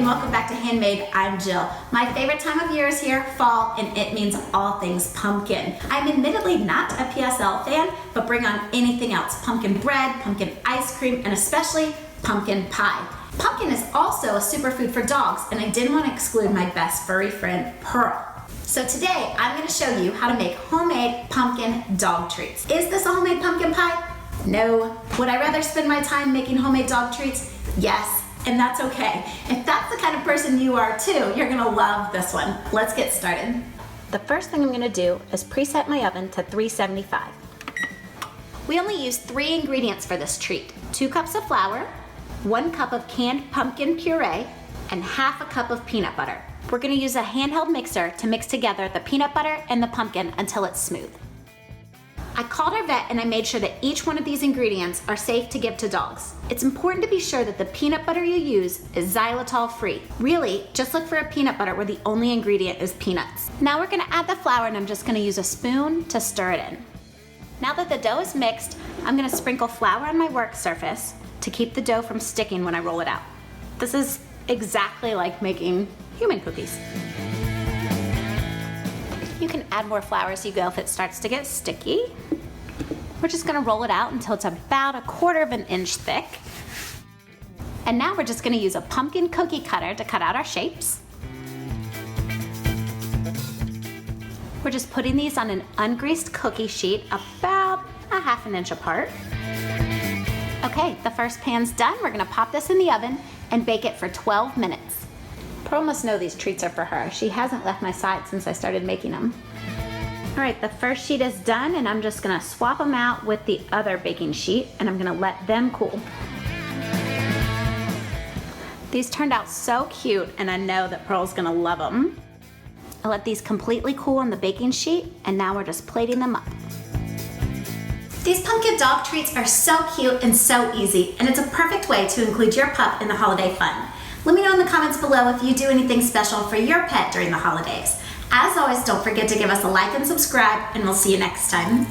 and welcome back to Handmade. I'm Jill. My favorite time of year is here, fall, and it means all things pumpkin. I'm admittedly not a PSL fan, but bring on anything else. Pumpkin bread, pumpkin ice cream, and especially pumpkin pie. Pumpkin is also a superfood for dogs, and I didn't want to exclude my best furry friend, Pearl. So today, I'm going to show you how to make homemade pumpkin dog treats. Is this a homemade pumpkin pie? No. Would I rather spend my time making homemade dog treats? Yes. And that's okay. If that's the kind of person you are too, you're gonna love this one. Let's get started. The first thing I'm gonna do is preset my oven to 375. We only use 3 ingredients for this treat. 2 cups of flour, 1 cup of canned pumpkin puree, and half a cup of peanut butter. We're gonna use a handheld mixer to mix together the peanut butter and the pumpkin until it's smooth. I called our vet and I made sure that each one of these ingredients are safe to give to dogs. It's important to be sure that the peanut butter you use is xylitol free. Really, just look for a peanut butter where the only ingredient is peanuts. Now we're gonna add the flour and I'm just gonna use a spoon to stir it in. Now that the dough is mixed, I'm gonna sprinkle flour on my work surface to keep the dough from sticking when I roll it out. This is exactly like making human cookies. You can add more flour as you go if it starts to get sticky. We're just gonna roll it out until it's about 1/4 of an inch thick. And now we're just gonna use a pumpkin cookie cutter to cut out our shapes. We're just putting these on an ungreased cookie sheet about 1/2 inch apart. Okay, the first pan's done. We're gonna pop this in the oven and bake it for 12 minutes. Pearl must know these treats are for her. She hasn't left my side since I started making them. All right, the first sheet is done and I'm just gonna swap them out with the other baking sheet and I'm gonna let them cool. These turned out so cute and I know that Pearl's gonna love them. I let these completely cool on the baking sheet and now we're just plating them up. These pumpkin dog treats are so cute and so easy, and it's a perfect way to include your pup in the holiday fun. Let me know in the comments below if you do anything special for your pet during the holidays. As always, don't forget to give us a like and subscribe, and we'll see you next time.